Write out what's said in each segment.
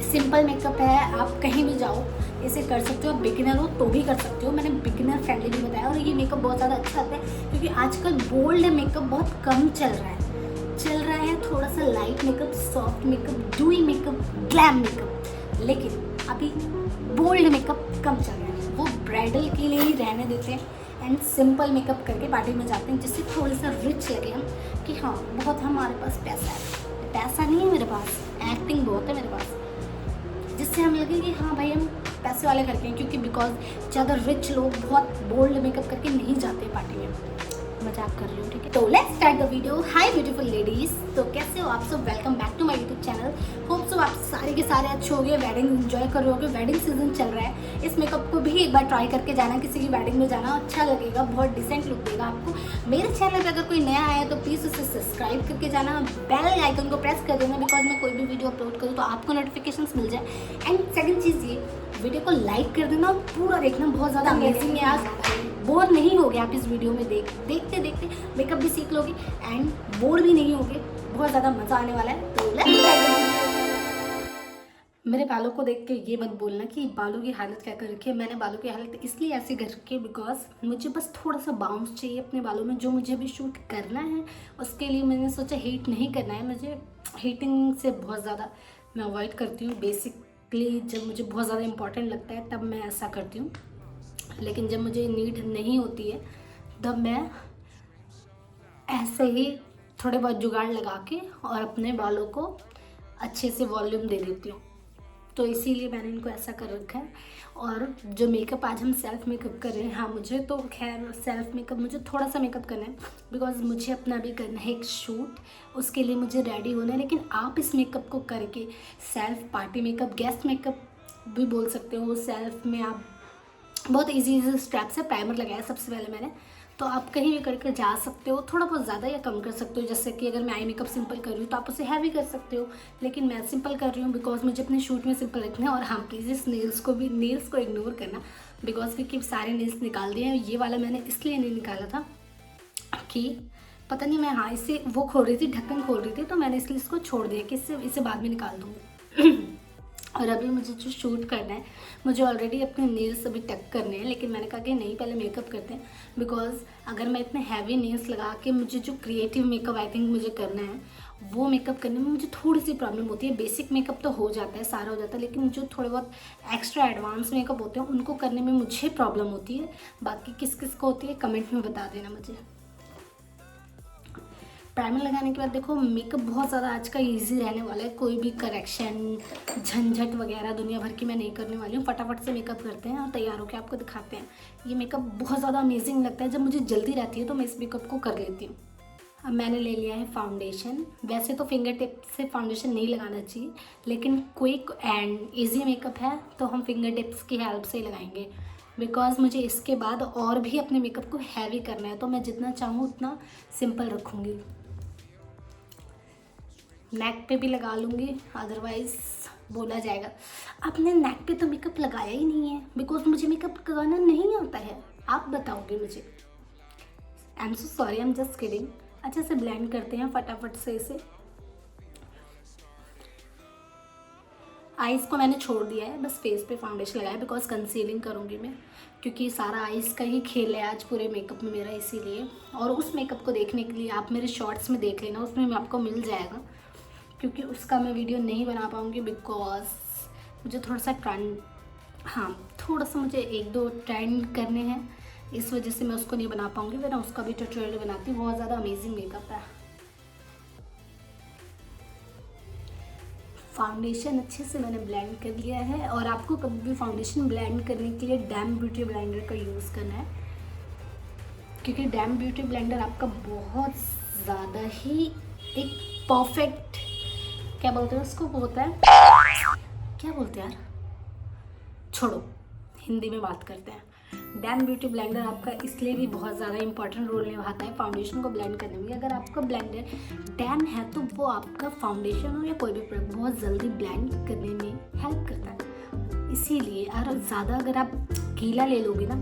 Simple makeup है, आप कहीं भी जाओ इसे कर सकते हो। आप बिगिनर हो तो भी कर सकते हो, मैंने बिगिनर फ्रेंडली भी बताया। और ये मेकअप बहुत ज़्यादा अच्छा आता है क्योंकि आजकल बोल्ड मेकअप बहुत कम चल रहा है थोड़ा सा light makeup, soft makeup, डूई makeup, glam makeup, लेकिन अभी बोल्ड मेकअप कम चल रहा है। वो ब्राइडल के लिए ही रहने देते हैं एंड सिंपल मेकअप करके पार्टी में जाते हैं, जिससे थोड़ा सा रिच लगे हम कि हाँ बहुत हमारे पास पैसा है। पैसा नहीं है मेरे पास, एक्टिंग बहुत है मेरे पास, जिससे हम लगे कि हाँ भाई हम पैसे वाले करके हैं। क्योंकि बिकॉज ज़्यादा रिच लोग बहुत बोल्ड मेकअप करके नहीं जाते पार्टी में। मजाक कर रही हूँ, ठीक है। तो let's start the video. Hi beautiful ladies, तो कैसे हो आप सब? Welcome back to my YouTube channel. Hope so आप सारे के सारे अच्छे हो गए, वेडिंग एंजॉय कर रहे होगे। वेडिंग सीजन चल रहा है, इस मेकअप को भी एक बार ट्राई करके जाना। किसी की वेडिंग में जाना अच्छा लगेगा, बहुत डिसेंट लुक देगा आपको। मेरे चैनल पर अगर कोई नया आया तो प्लीज़ उसे सब्सक्राइब करके जाना, बेल आइकन को प्रेस कर देना, बिकॉज मैं कोई भी वीडियो अपलोड करूँ तो आपको नोटिफिकेशन मिल जाए। एंड सेकेंड चीज़ ये, वीडियो को लाइक कर देना और पूरा देखना, बहुत ज़्यादा अमेजिंग है। आज बोर नहीं होगे आप इस वीडियो में देखते देखते मेकअप भी सीख लोगे एंड बोर भी नहीं होगे, बहुत ज़्यादा मज़ा आने वाला है। तो मेरे बालों को देख के ये मत बोलना कि बालों की हालत क्या कर रखी है। मैंने बालों की हालत इसलिए ऐसी कर रखी है बिकॉज मुझे बस थोड़ा सा बाउंस चाहिए अपने बालों में, जो मुझे अभी शूट करना है। उसके लिए मैंने सोचा हीट नहीं करना है, मुझे हीटिंग से बहुत ज़्यादा मैं अवॉइड करती हूँ। बेसिकली जब मुझे बहुत ज़्यादा इंपॉर्टेंट लगता है तब मैं ऐसा करती हूँ, लेकिन जब मुझे नीड नहीं होती है तब मैं ऐसे ही थोड़े बहुत जुगाड़ लगा के और अपने बालों को अच्छे से वॉल्यूम दे देती हूँ। तो इसीलिए मैंने इनको ऐसा कर रखा है। और जो मेकअप आज हम सेल्फ़ मेकअप कर रहे हैं, हाँ मुझे तो खैर सेल्फ़ मेकअप मुझे थोड़ा सा मेकअप करना है बिकॉज मुझे अपना भी करना है एक शूट, उसके लिए मुझे रेडी होना है। लेकिन आप इस मेकअप को करके self party makeup, guest makeup भी बोल सकते हो। सेल्फ़ में आप बहुत इजी स्टेप से प्राइमर लगाया सबसे पहले मैंने, तो आप कहीं भी करके जा सकते हो, थोड़ा बहुत ज़्यादा या कम कर सकते हो। जैसे कि अगर मैं आई मेकअप सिंपल कर रही हूँ तो आप उसे हैवी कर सकते हो, लेकिन मैं सिंपल कर रही हूँ बिकॉज मुझे अपने शूट में सिंपल रखना है। और हाँ प्लीज़ इस नेल्स को इग्नोर करना बिकॉज क्योंकि सारे नेल्स निकाल दिए हैं। ये वाला मैंने इसलिए नहीं निकाला था कि पता नहीं, मैं हाँ इसे वो खोल रही थी, ढक्कन खोल रही थी, तो मैंने इसलिए इसको छोड़ दिया कि इसे बाद में निकाल दूँगी। और अभी मुझे जो शूट करना है, मुझे ऑलरेडी अपने नेल्स अभी टक करने हैं, लेकिन मैंने कहा कि नहीं पहले मेकअप करते हैं बिकॉज अगर मैं इतने हैवी नेल्स लगा के मुझे जो क्रिएटिव मेकअप आई थिंक मुझे करना है वो मेकअप करने में मुझे थोड़ी सी प्रॉब्लम होती है। बेसिक मेकअप तो हो जाता है, सारा हो जाता है, लेकिन जो थोड़े बहुत एक्स्ट्रा एडवांस मेकअप होते हैं उनको करने में मुझे प्रॉब्लम होती है। बाकी किस किस को होती है कमेंट में बता देना मुझे। प्राइमर लगाने के बाद देखो मेकअप बहुत ज़्यादा आज का इजी रहने वाला है। कोई भी करेक्शन झंझट वगैरह दुनिया भर की मैं नहीं करने वाली हूँ। फटाफट से मेकअप करते हैं और तैयार होकर आपको दिखाते हैं। ये मेकअप बहुत ज़्यादा अमेजिंग लगता है, जब मुझे जल्दी रहती है तो मैं इस मेकअप को कर लेती हूँ। अब मैंने ले लिया है फाउंडेशन। वैसे तो फिंगर टिप से फाउंडेशन नहीं लगाना चाहिए, लेकिन क्विक एंड ईजी मेकअप है तो हम फिंगर टिप्स की हेल्प से ही लगाएंगे बिकॉज मुझे इसके बाद और भी अपने मेकअप को हैवी करना है, तो मैं जितना चाहूँ उतना सिंपल रखूँगी। नेक पे भी लगा लूँगी, अदरवाइज़ बोला जाएगा आपने नेक पे तो मेकअप लगाया ही नहीं है, बिकॉज मुझे मेकअप लगाना नहीं आता है। आप बताओगे मुझे। I am so sorry, I am just kidding. अच्छे से ब्लेंड करते हैं फटाफट से इसे। आइज़ को मैंने छोड़ दिया है, बस फेस पे फाउंडेशन लगाया बिकॉज कंसीलिंग करूँगी मैं, क्योंकि सारा आइज़ का ही खेल है आज पूरे मेकअप में मेरा, इसीलिए। और उस मेकअप को देखने के लिए आप मेरे शॉर्ट्स में देख लेना, उसमें आपको मिल जाएगा, क्योंकि उसका मैं वीडियो नहीं बना पाऊँगी बिकॉज मुझे थोड़ा सा ट्रेंड, हाँ थोड़ा सा मुझे एक दो ट्रेंड करने हैं, इस वजह से मैं उसको नहीं बना पाऊँगी, वरना उसका भी ट्यूटोरियल बनाती हूँ। बहुत ज़्यादा अमेजिंग मेकअप है। फाउंडेशन अच्छे से मैंने ब्लेंड कर लिया है। और आपको कभी भी फाउंडेशन ब्लेंड करने के लिए डैम ब्यूटी ब्लेंडर का यूज़ करना है, क्योंकि डैम ब्यूटी ब्लेंडर आपका बहुत ज़्यादा ही एक परफेक्ट, क्या बोलते हैं उसको, वो होता है, क्या बोलते हैं यार, छोड़ो हिंदी में बात करते हैं। डैम ब्यूटी ब्लेंडर आपका इसलिए भी बहुत ज़्यादा इंपॉर्टेंट रोल निभाता है फाउंडेशन को ब्लेंड करने में। अगर आपका ब्लेंडर डैम है तो वो आपका फाउंडेशन हो या कोई भी प्रोडक्ट बहुत जल्दी ब्लेंड करने में हेल्प करता है। इसीलिए और ज़्यादा अगर आप गीला ले लोगे ना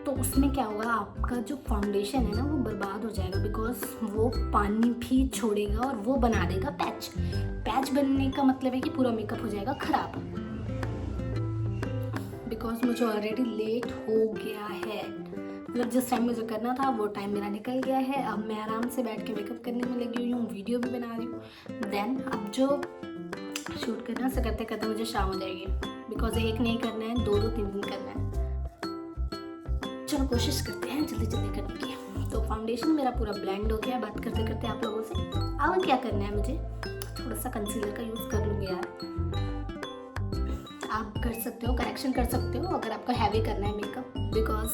तो उसमें क्या होगा, आपका जो फाउंडेशन है ना वो बर्बाद हो जाएगा, बिकॉज वो पानी भी छोड़ेगा और वो बना देगा पैच। पैच बनने का मतलब है कि पूरा मेकअप हो जाएगा ख़राब। बिकॉज मुझे ऑलरेडी लेट हो गया है, मतलब जिस टाइम मुझे करना था वो टाइम मेरा निकल गया है। अब मैं आराम से बैठ के मेकअप करने में लगी हुई हूँ, वीडियो भी बना रही हूँ। देन अब जो शूट करना से करते करते मुझे शाम हो जाएगी, बिकॉज एक नहीं करना है, 2-3 दिन करना है। चलो कोशिश करते हैं जल्दी जल्दी करने की। तो फाउंडेशन मेरा पूरा ब्लेंड हो गया बात करते करते आप लोगों से। अब क्या करना है, मुझे थोड़ा सा कंसीलर का यूज़ कर लूँगी यार। आप कर सकते हो, करेक्शन कर सकते हो अगर आपको हैवी करना है मेकअप, बिकॉज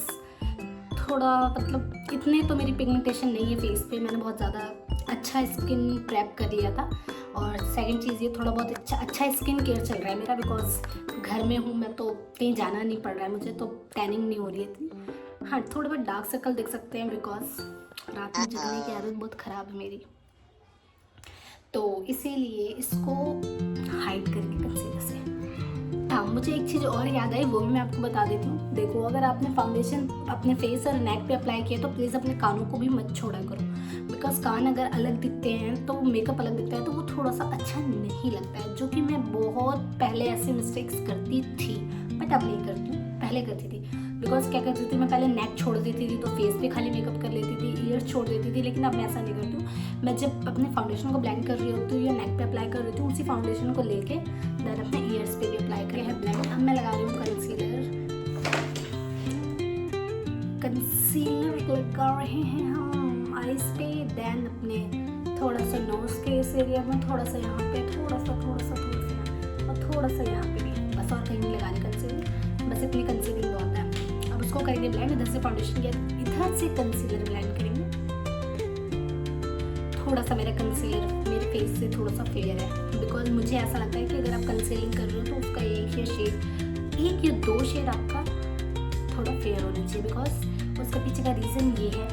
थोड़ा मतलब इतने तो मेरी पिगमेंटेशन नहीं है फेस पे। मैंने बहुत ज़्यादा अच्छा स्किन प्रेप कर लिया था। और सेकंड चीज़ ये थोड़ा बहुत अच्छा स्किन केयर चल रहा है मेरा, बिकॉज घर में हूँ मैं तो कहीं जाना नहीं पड़ रहा है मुझे, तो टैनिंग नहीं हो रही है। हाँ, थोड़ा बहुत डार्क सर्कल देख सकते हैं, बिकॉज रात में जगने की आदत बहुत ख़राब है मेरी, तो इसीलिए इसको हाइड करेंगे कंसीलर से। हाँ, मुझे एक चीज़ और याद आई, वो भी मैं आपको बता देती हूँ। देखो, अगर आपने फाउंडेशन अपने फेस और नेक पे अप्लाई किया तो प्लीज़ अपने कानों को भी मत छोड़ा करो, बिकॉज कान अगर अलग दिखते हैं तो मेकअप अलग दिखता है तो वो थोड़ा सा अच्छा नहीं लगता है, जो कि मैं बहुत पहले ऐसे मिस्टेक्स करती थी, बट अब नहीं करती हूँ, पहले करती थी। बिकॉज क्या करती थी मैं, पहले नेक छोड़ देती थी तो फेस पे खाली मेकअप कर लेती थी, ईयर्स छोड़ देती थी, लेकिन अब मैं ऐसा नहीं करती हूँ। मैं जब अपने फाउंडेशन को ब्लेंड कर रही होती हूँ या नेक पे अप्लाई कर रही हूँ, उसी फाउंडेशन को लेके देन अपने ईयर्स पे भी अप्लाई किया है ब्लेंड। अब मैं लगा रही हूँ कंसीलर लगा रहे हैं हम आईज पे, देन अपने थोड़ा सा नोज के इस एरिया में, थोड़ा सा यहाँ पे, थोड़ा सा और थोड़ा सा यहाँ पे भी, बस और कहीं नहीं लगाने कंसीलर, बस इतनी कंसीलिंग बहुत है। अब उसको करेंगे ब्लेंड, इधर से फाउंडेशन किया, इधर से कंसीलर ब्लेंड करेंगे। थोड़ा सा मेरा कंसीलर मेरे फेस से थोड़ा सा फेयर है, बिकॉज मुझे ऐसा लगता है कि अगर आप कंसीलिंग कर रहे हो तो उसका एक या दो शेड आपका थोड़ा फेयर होना चाहिए, बिकॉज उसका पीछे का रीज़न ये है।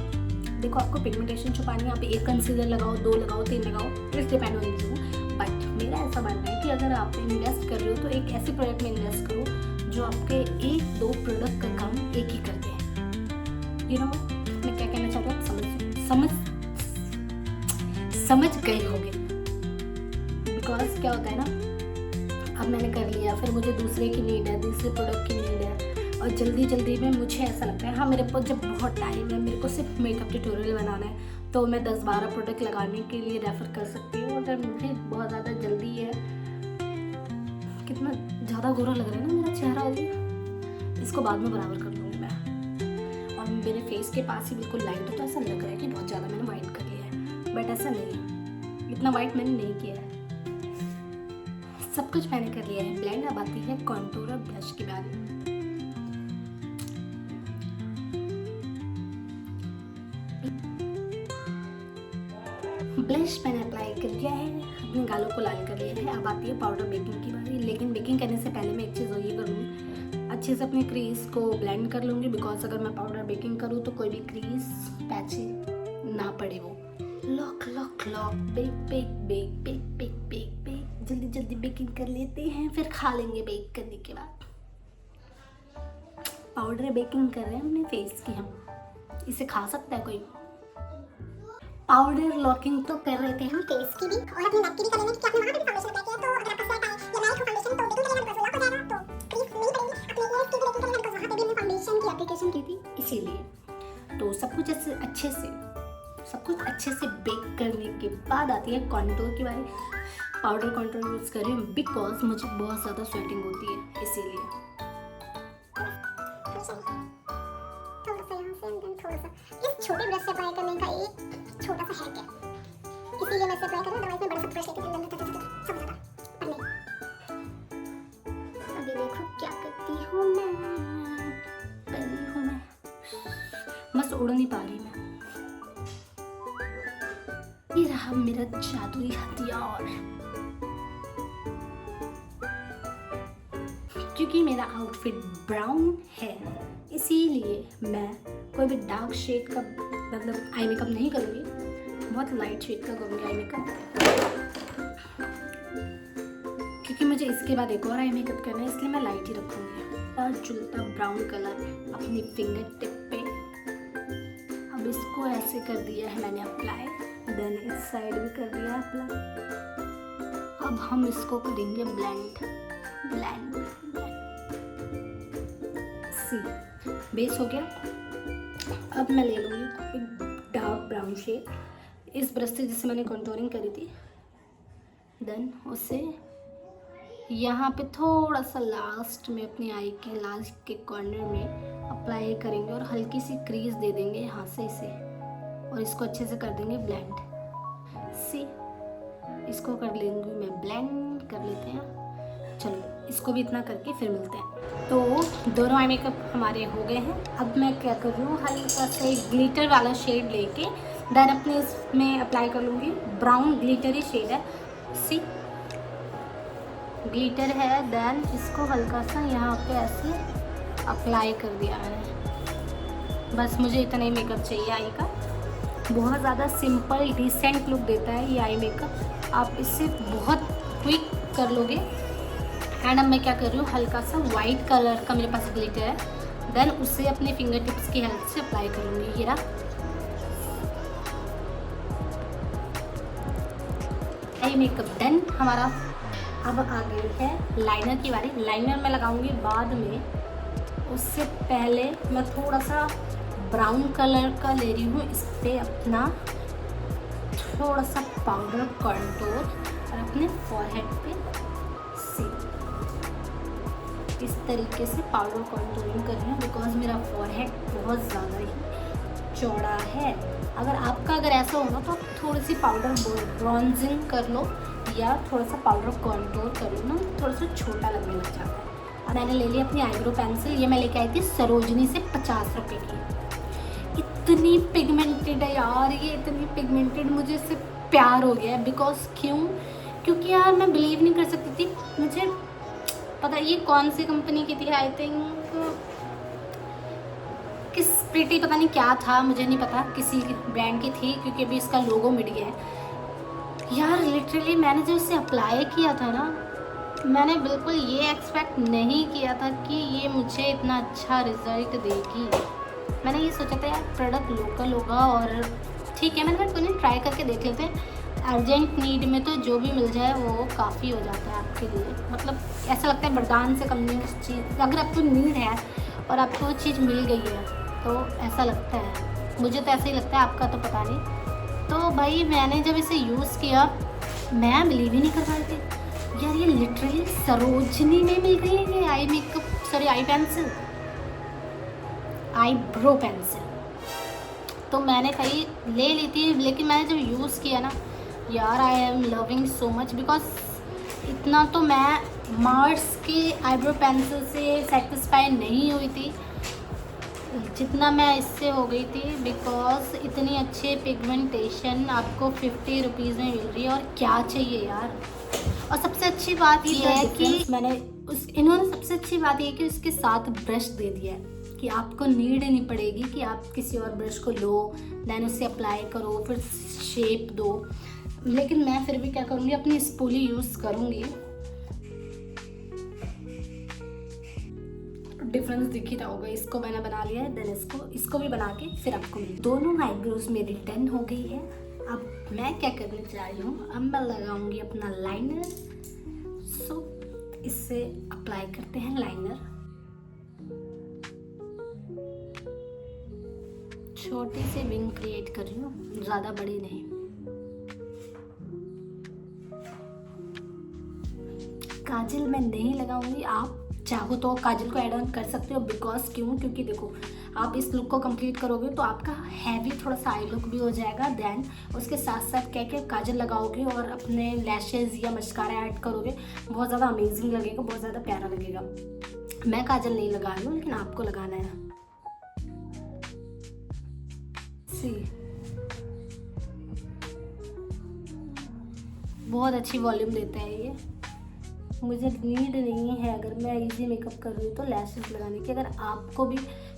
देखो, आपको पिगमेंटेशन छुपानी है, आप एक कंसीलर लगाओ, 2 लगाओ, 3 लगाओ, it's depend on you. But मेरा ऐसा मानना है कि अगर आप इन्वेस्ट कर रहे हो तो एक ऐसे प्रोडक्ट में इन्वेस्ट करो जो आपके 1-2 प्रोडक्ट का काम एक ही करते हैं। यू नो मैं क्या कहना चाह रहा हूँ, समझ गए होंगे। बिकॉज क्या होता है ना, अब मैंने कर लिया, फिर मुझे दूसरे की नीड है, दूसरे प्रोडक्ट की नीड है, और जल्दी में मुझे ऐसा लगता है, हाँ मेरे पास जब बहुत टाइम है, मेरे को सिर्फ मेकअप ट्यूटोरियल बनाना है, तो मैं 10-12 प्रोडक्ट लगाने के लिए रेफ़र कर सकती हूँ। अगर मुझे बहुत ज़्यादा जल्दी है, कितना ज़्यादा गोरा लग रहा है ना मेरा चेहरा अभी, इसको बाद में बराबर कर लूँगी मैं। और मेरे फेस के पास ही बिल्कुल लाइट हो, तो ऐसा लग रहा है कि बहुत ज़्यादा मैंने वाइट कर लिया है, बट ऐसा नहीं है, इतना वाइट मैंने नहीं किया है, सब कुछ मैंने कर लिया है ब्लेंड। अब आती है कॉन्टूर और ब्लश की बारी। ब्लश मैंने अप्लाई कर लिया है, अपने गालों को लाल कर लिया है। अब आती है पाउडर बेकिंग की बारी, लेकिन बेकिंग करने से पहले मैं एक चीज़ और ये करूँगी, अच्छे से अपने क्रीज को ब्लेंड कर लूँगी, बिकॉज अगर मैं पाउडर बेकिंग करूँ तो कोई भी क्रीज पैचे ना पड़े। वो लॉक बेक जल्दी बेकिंग कर लेते हैं, फिर खा लेंगे बेक करने के बाद। पाउडर बेकिंग कर रहे हैं अपने फेस की हम, इसे खा सकता है कोई? पाउडर लॉकिंग तो कर रहे थे हम फेस की भी और अपने नेक की भी कर लेंगे, क्योंकि आपने वहां पे भी फाउंडेशन अप्लाई किया, तो अगर आपका सेट आए या नाइट हो फाउंडेशन तो बेकिंग करेंगे बिकॉज़ लॉक हो जाएगा, तो प्लीज नहीं पड़ेगी। अपने ईयर्स की भी बेकिंग करेंगे बिकॉज़ वहां पे भी हमने फाउंडेशन की एप्लीकेशन की थी, इसीलिए। तो सब कुछ अच्छे से बेक करने के बाद आती है कॉन्टूर की बारी। पाउडर कॉन्टूर यूज़ कर रही हूँ बिकॉज मुझे बहुत ज़्यादा स्वेटिंग होती है, इसीलिए। छोटे ब्रश से अप्लाई करने का एक छोटा सा हैक है, इसीलिए मैं इसे अप्लाई कर रही हूँ, अदरवाइज मैं बड़ा सा ब्रश लेके सब ज़्यादा पर नहीं। अभी देखो क्या करती हूँ मैं, बस उड़ नहीं पा रही मैं। ये रहा मेरा जादुई हथियार, क्योंकि मेरा आउटफिट ब्राउन है इसीलिए मैं कोई भी डार्क शेड का मतलब आई मेकअप नहीं करूँगी, बहुत लाइट शेड का करूँगी आई मेकअप, क्योंकि मुझे इसके बाद एक और आई मेकअप करना है, इसलिए मैं लाइट ही रखूँगी। चुलता ब्राउन कलर अपनी फिंगर टिप पे इसको ऐसे कर दिया है मैंने अप्लाई, देन इस साइड भी कर दिया अप्लाई। अब हम इसको करेंगे ब्लेंड ब्लेंड ब्लेंड। सी बेस हो गया। अब मैं ले लूँगी एक डार्क ब्राउन शेड इस ब्रश से जिससे मैंने कंटूरिंग करी थी, देन उसे यहाँ पे थोड़ा सा लास्ट में अपनी आई के लास्ट के कॉर्नर में अप्लाई करेंगे और हल्की सी क्रीज दे देंगे यहाँ से इसे, और इसको अच्छे से कर देंगे ब्लेंड। सी इसको कर लेंगे, मैं ब्लेंड कर लेते हैं। चलो इसको भी इतना करके फिर मिलते हैं। तो दोनों आई मेकअप हमारे हो गए हैं। अब मैं क्या कर रही हूँ, हल्का सा एक ग्लिटर वाला शेड लेके देन अपने इसमें अप्लाई कर लूँगी। ब्राउन ग्लिटरी शेड है, सी ग्लिटर है। देन इसको हल्का सा यहाँ पे ऐसे अप्लाई कर दिया है। बस मुझे इतना ही मेकअप चाहिए आई का। बहुत ज़्यादा सिंपल डिसेंट लुक देता है ये आई मेकअप, आप इससे बहुत क्विक कर लोगे। एंड अब मैं क्या कर रही हूँ, हल्का सा वाइट कलर का मेरे पास ग्लिटर है, देन उसे अपने फिंगर टिप्स की हेल्प से अप्लाई करूँगी। ये रहा आई मेकअप डन हमारा। अब आ गई है लाइनर की बारी। लाइनर मैं लगाऊंगी बाद में, उससे पहले मैं थोड़ा सा ब्राउन कलर का ले रही हूँ। इस पर अपना थोड़ा सा पाउडर कंटूर और अपने फॉरहेड पे इस तरीके से पाउडर कंटूरिंग कर रही हूँ, बिकॉज मेरा फॉरहेड बहुत ज़्यादा ही चौड़ा है। अगर ऐसा हो ना तो आप थोड़ी सी पाउडर ब्रॉन्जिंग कर लो या थोड़ा सा पाउडर कंटूर कर लो ना, थोड़ा सा छोटा लगने लग जाता है। और मैंने ले ली अपनी आईब्रो पेंसिल, ये मैं लेके आई थी सरोजनी से 50 रुपये की। इतनी पिगमेंटेड है यार ये, इतनी पिगमेंटेड, मुझे इससे प्यार हो गया है। बिकॉज क्योंकि यार मैं बिलीव नहीं कर सकती थी। मुझे पता ये कौन सी कंपनी की थी, आई थिंक किस प्रीटी पता नहीं क्या था, मुझे नहीं पता, किसी ब्रांड की थी, क्योंकि अभी इसका लोगो मिट गया है यार। लिटरली मैंने जब इसे अप्लाई किया था ना, मैंने बिल्कुल ये एक्सपेक्ट नहीं किया था कि ये मुझे इतना अच्छा रिजल्ट देगी। मैंने ये सोचा था यार प्रोडक्ट लोकल होगा और ठीक है, मैंने कोई नहीं ट्राई करके देख लेते हैं। अर्जेंट नीड में तो जो भी मिल जाए वो काफ़ी हो जाता है आपके लिए। मतलब ऐसा लगता है वरदान से कम नहीं उस चीज़, अगर आपको नीड है और आपको वो चीज़ मिल गई है तो ऐसा लगता है। मुझे तो ऐसा ही लगता है, आपका तो पता नहीं। तो भाई मैंने जब इसे यूज़ किया मैं बिलीव ही नहीं कर पाई थी यार, ये लिटरली सरोजनी में मिल गई है ये eye makeup, sorry I pencil, eyebrow pencil. तो मैंने कहीं ले ली थी, लेकिन मैंने जब यूज़ किया ना यार, I am loving so much. Because इतना तो मैं मार्स की आईब्रो पेंसिल से सेटिस्फाई नहीं हुई थी जितना मैं इससे हो गई थी। बिकॉज इतनी अच्छी पिगमेंटेशन आपको 50 रुपीज़ में मिल रही है, और क्या चाहिए यार। और सबसे अच्छी बात ये है कि इन्होंने सबसे अच्छी बात ये है कि उसके साथ ब्रश दे दिया है कि आपको नीड नहीं पड़ेगी कि आप किसी और ब्रश को लो देन उसे अप्लाई करो फिर शेप दो। लेकिन मैं फिर भी क्या करूँगी, अपनी स्पूली यूज़ करूँगी। डिफरेंस दिख ही रहा होगा, इसको मैंने बना लिया है, देन इसको भी बना के फिर आपको दोनों आईब्रोज मेरी डन हो गई है। अब मैं क्या करने जा रही हूँ, अब मैं लगाऊंगी अपना लाइनर। सो इससे अप्लाई करते हैं लाइनर। छोटी सी विंग क्रिएट कर रही हूँ, ज़्यादा बड़ी नहीं। काजल मैं नहीं लगाऊंगी, आप चाहो तो काजल को ऐड ऑन कर सकते हो। बिकॉज क्योंकि देखो आप इस लुक को कंप्लीट करोगे तो आपका हैवी थोड़ा सा आई लुक भी हो जाएगा। देन उसके साथ साथ क्या क्या काजल लगाओगे और अपने लैशेज या मस्कारा ऐड करोगे, बहुत ज़्यादा अमेजिंग लगेगा, बहुत ज़्यादा प्यारा लगेगा। मैं काजल नहीं लगा रही हूँ, लेकिन आपको लगाना है। बहुत अच्छी वॉल्यूम देता है ये। मुझे नीड नहीं है, अगर मैं इजी मेकअप कर रही हूँ तो लैशेस लगाने की। अगर आपको भी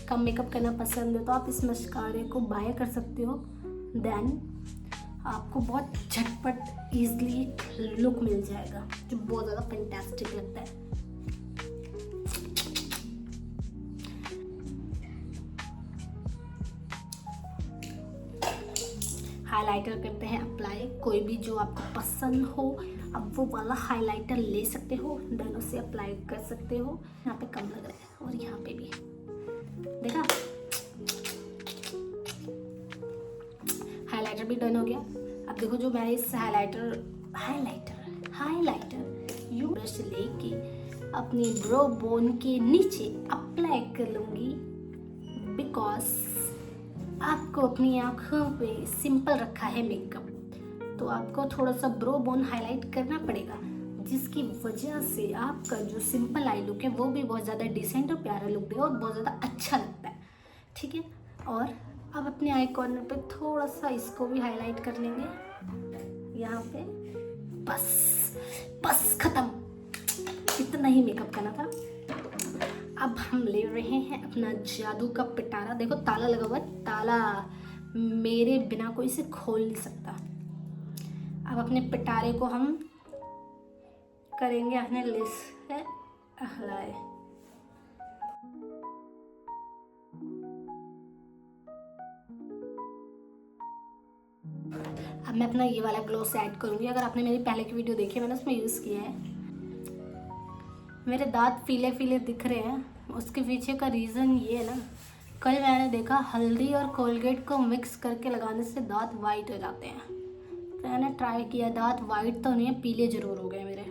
कम मेकअप करना पसंद है तो आप इस मस्कारे को बाय कर सकते हो। देन आपको बहुत झटपट ईजिली लुक मिल जाएगा जो बहुत ज़्यादा फैंटास्टिक लगता है। हाइलाइटर करते हैं अप्लाई। कोई भी जो आपको पसंद हो अब वो वाला हाइलाइटर ले सकते हो, देन उसे अप्लाई कर सकते हो। यहाँ पे कम लग रहा है और यहाँ पे भी देखा, हाइलाइटर भी डन हो गया। अब देखो जो मैं इस हाइलाइटर यू ब्रश लेके अपनी ब्रो बोन के नीचे अप्लाई कर लूँगी, बिकॉज आपको अपनी आँखों पे सिंपल रखा है मेकअप, तो आपको थोड़ा सा ब्रो बोन हाईलाइट करना पड़ेगा, जिसकी वजह से आपका जो सिंपल आई लुक है वो भी बहुत ज़्यादा डिसेंट और प्यारा लुक देगा और बहुत ज़्यादा अच्छा लगता है। ठीक है, और अब अपने आई कॉर्नर पे थोड़ा सा इसको भी हाईलाइट कर लेंगे यहाँ पे। बस खत्म, इतना ही मेकअप करना था। अब हम ले रहे हैं अपना जादू का पिटारा। देखो ताला लगा हुआ है, ताला मेरे बिना कोई इसे खोल नहीं सकता। अब अपने पिटारे को हम करेंगे अपने लिस्ट है हलाए। अब मैं अपना ये वाला ग्लोस ऐड करूँगी। अगर आपने मेरी पहले की वीडियो देखी है, मैंने उसमें यूज़ किया है। मेरे दांत पीले पीले दिख रहे हैं, उसके पीछे का रीज़न ये है ना, कल मैंने देखा हल्दी और कोलगेट को मिक्स करके लगाने से दांत वाइट हो जाते हैं, तो मैंने ट्राई किया। दांत वाइट तो नहीं है, पीले ज़रूर हो गए मेरे।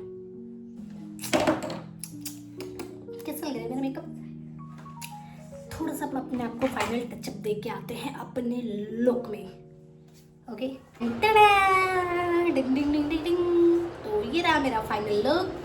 कैसा लग रहा है मेरा मेकअप? थोड़ा सा अपने आप को फाइनल टचअप दे के आते हैं अपने लुक में। ओके, डिंग डिंग डिंग डिंग डिंग। तो ये रहा मेरा फाइनल लुक।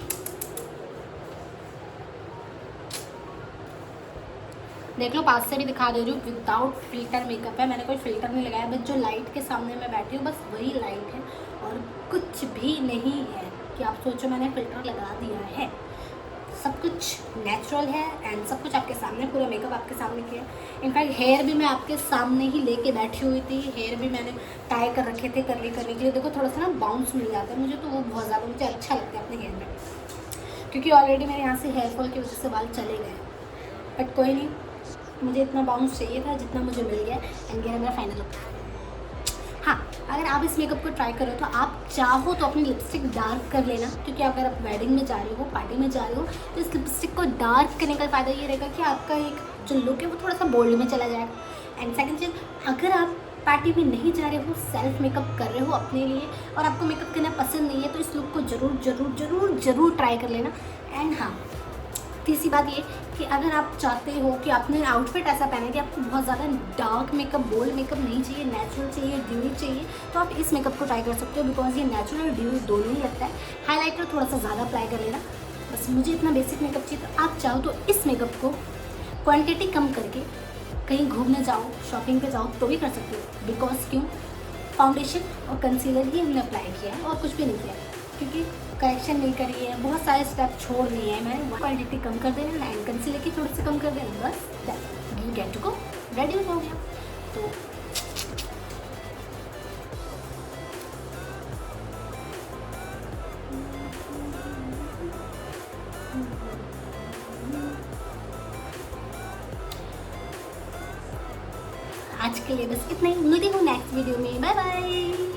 देख लो, पास से भी दिखा दे रही हूँ, विदाउट फिल्टर मेकअप है। मैंने कोई फिल्टर नहीं लगाया, बस जो लाइट के सामने मैं बैठी हूँ बस वही लाइट है और कुछ भी नहीं है कि आप सोचो मैंने फिल्टर लगा दिया है। सब कुछ नेचुरल है एंड सब कुछ आपके सामने, पूरा मेकअप आपके सामने किया। इनफैक्ट हेयर भी मैं आपके सामने ही लेके बैठी हुई थी। हेयर भी मैंने टाई कर रखे थे करने के लिए। देखो थोड़ा सा ना बाउंस मिल जाता है मुझे, तो वो बहुत ज़्यादा मुझे अच्छा लगता है अपने हेयर में, क्योंकि ऑलरेडी मेरे यहाँ से हेयर फॉल की वजह से बाल चले गए। बट कोई नहीं, मुझे इतना बाउंस चाहिए था जितना मुझे मिल गया एंड ये मेरा फाइनल लुक। हाँ, अगर आप इस मेकअप को ट्राई करो तो आप चाहो तो अपनी लिपस्टिक डार्क कर लेना, क्योंकि अगर आप वेडिंग में जा रहे हो, पार्टी में जा रहे हो, तो इस लिपस्टिक को डार्क करने का फ़ायदा ये रहेगा कि आपका एक जो लुक है वो थोड़ा सा बोल्ड में चला जाएगा। एंड सेकंड चीज़, अगर आप पार्टी में नहीं जा रहे हो, सेल्फ मेकअप कर रहे हो अपने लिए और आपको मेकअप करना पसंद नहीं है, तो इस लुक को ज़रूर ज़रूर ज़रूर ज़रूर ट्राई कर लेना। एंड हाँ, तीसरी बात ये कि अगर आप चाहते हो कि आपने आउटफिट ऐसा पहने कि आपको बहुत ज़्यादा डार्क मेकअप, बोल्ड मेकअप नहीं चाहिए, नेचुरल चाहिए, ड्यूई चाहिए, तो आप इस मेकअप को ट्राई कर सकते हो, बिकॉज ये नेचुरल और ड्यूई दोनों ही लगता है। हाइलाइटर थोड़ा सा ज़्यादा अप्लाई कर लेना, बस मुझे इतना बेसिक मेकअप चाहिए। तो आप चाहो तो इस मेकअप को क्वान्टिटी कम करके कहीं घूमने जाओ, शॉपिंग पे जाओ तो भी कर सकते हो, बिकॉज क्यों, फाउंडेशन और कंसीलर ही हमने अप्लाई किया है और कुछ भी नहीं किया है, क्योंकि करेक्शन नहीं करी है, बहुत सारे स्टेप छोड़ दिए हैं मैंने। क्वांटिटी कम कर देना एंड कंसीलर की थोड़ी सी कम कर देना, बस you get to go, ready हो गया। तो आज के लिए बस इतना ही, मिलती हूँ नेक्स्ट वीडियो में, बाय बाय।